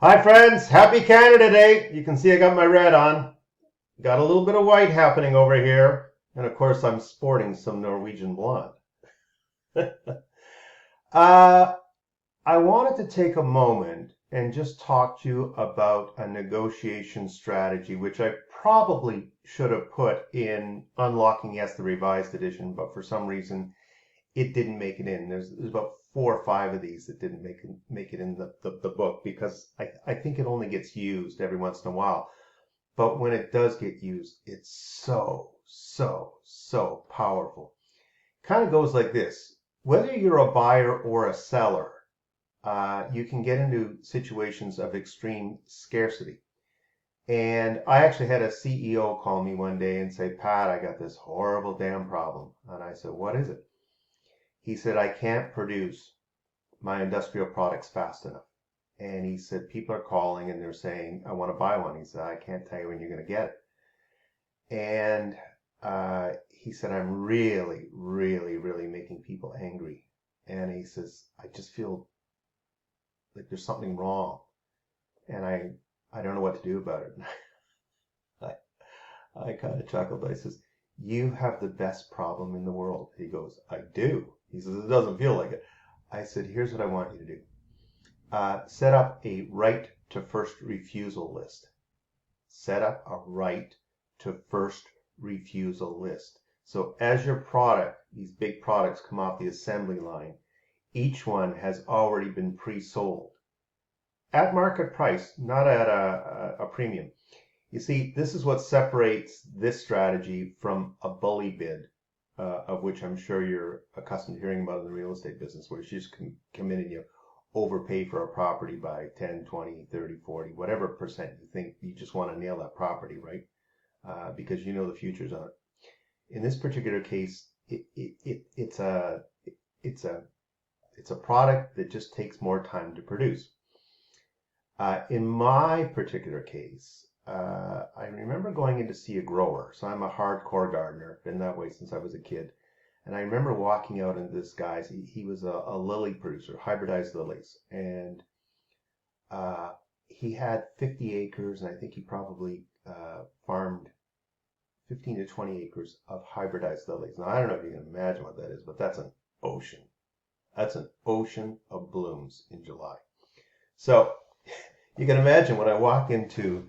Hi friends, happy Canada Day. You can see I got my red on. Got a little bit of white happening over here. And of course I'm sporting some Norwegian blonde. uh, I wanted to take a moment and just talk to you about a negotiation strategy, which I probably should have put in Unlocking Yes, the Revised Edition, but for some reason it didn't make it in. There's about 4 or 5 of these that didn't make it in the book because I think it only gets used every once in a while. But when it does get used, it's so powerful. Kind of goes like this. Whether you're a buyer or a seller, you can get into situations of extreme scarcity. And I actually had a CEO call me one day and say, Pat, I got this horrible damn problem. And I said, what is it? He said, I can't produce my industrial products fast enough. And he said, people are calling and they're saying, I want to buy one. He said, I can't tell you when you're going to get it. And he said, I'm really making people angry. And he says, I just feel like there's something wrong. And I don't know what to do about it. I kind of chuckled. I says, you have the best problem in the world. He goes, I do. He says, it doesn't feel like it. I said, here's what I want you to do. Set up a right to first refusal list. Set up a right to first refusal list. So as your product, these big products come off the assembly line, each one has already been pre-sold at market price, not at a premium. You see, this is what separates this strategy from a bully bid, of which I'm sure you're accustomed to hearing about in the real estate business, where you just come in and you overpay for a property by 10, 20, 30, 40, whatever percent you think you just want to nail that property, right? Because you know the future's on it. In this particular case, it's a product that just takes more time to produce. In my particular case, I remember going in to see a grower. So I'm a hardcore gardener, been that way since I was a kid. And I remember walking out into this guy's, he was a lily producer, hybridized lilies. And he had 50 acres, and I think he probably farmed 15 to 20 acres of hybridized lilies. Now, I don't know if you can imagine what that is, but that's an ocean. That's an ocean of blooms in July. So you can imagine when I walk into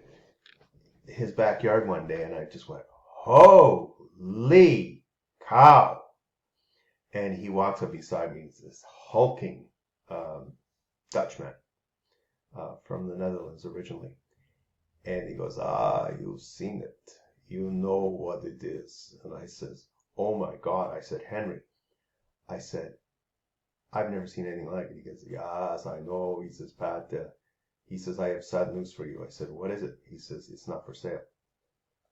his backyard one day and I just went, holy cow. And he walks up beside me. He's this hulking Dutchman from the Netherlands originally. And he goes, you've seen it. You know what it is. And I says, oh my God. I said, Henry. I said, I've never seen anything like it. He goes, yes, I know. He says, Pat, he says, I have sad news for you. I said, what is it? He says, it's not for sale.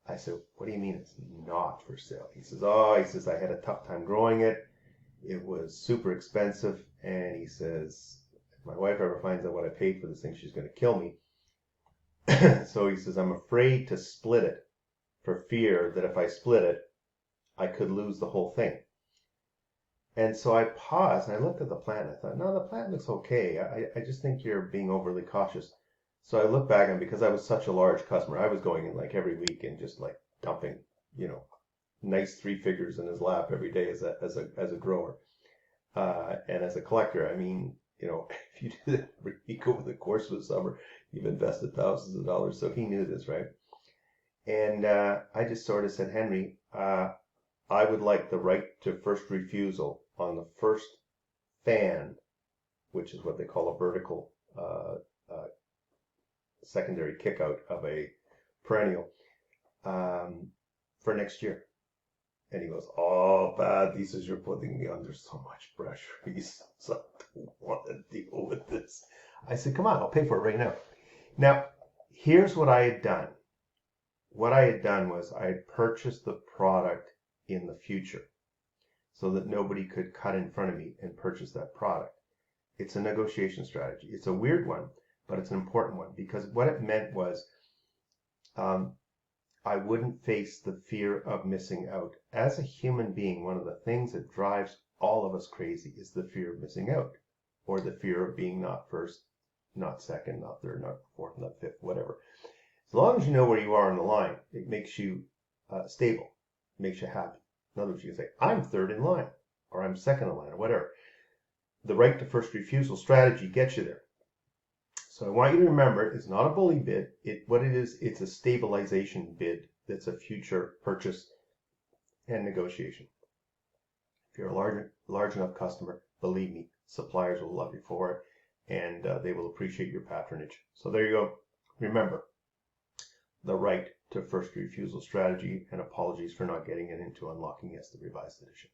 I said, what do you mean it's not for sale? He says, I had a tough time growing it. It was super expensive. And he says, if my wife ever finds out what I paid for this thing, she's going to kill me. So he says, I'm afraid to split it for fear that if I split it, I could lose the whole thing. And so I paused and I looked at the plant and I thought, no, the plant looks okay. I just think you're being overly cautious. So I looked back and because I was such a large customer, I was going in like every week and just like dumping, nice 3 figures in his lap every day as a grower. And as a collector, I mean, if you do that every week over the course of the summer, you've invested thousands of dollars. So he knew this, right? And I just sort of said, Henry, I would like the right to first refusal on the first fan, which is what they call a vertical secondary kickout of a perennial, for next year. And he goes, oh, Pat, he says, you're putting me under so much pressure. He says, I don't want to deal with this. I said, come on, I'll pay for it right now. Now, here's what I had done. What I had done was I had purchased the product in the future so that nobody could cut in front of me and purchase that product. It's a negotiation strategy. It's a weird one, but it's an important one because what it meant was I wouldn't face the fear of missing out. As a human being, one of the things that drives all of us crazy is the fear of missing out or the fear of being not first not second, not third, not fourth, not fifth, whatever. As long as you know where you are in the line, it makes you stable, makes you happy. In other words, you can say, I'm third in line, or I'm second in line, or whatever. The right to first refusal strategy gets you there. So I want you to remember, it's not a bully bid. What it is, it's a stabilization bid that's a future purchase and negotiation. If you're a large enough customer, believe me, suppliers will love you for it, and they will appreciate your patronage. So there you go. Remember, the right to first refusal strategy, and apologies for not getting it into Unlocking Yes, the revised edition.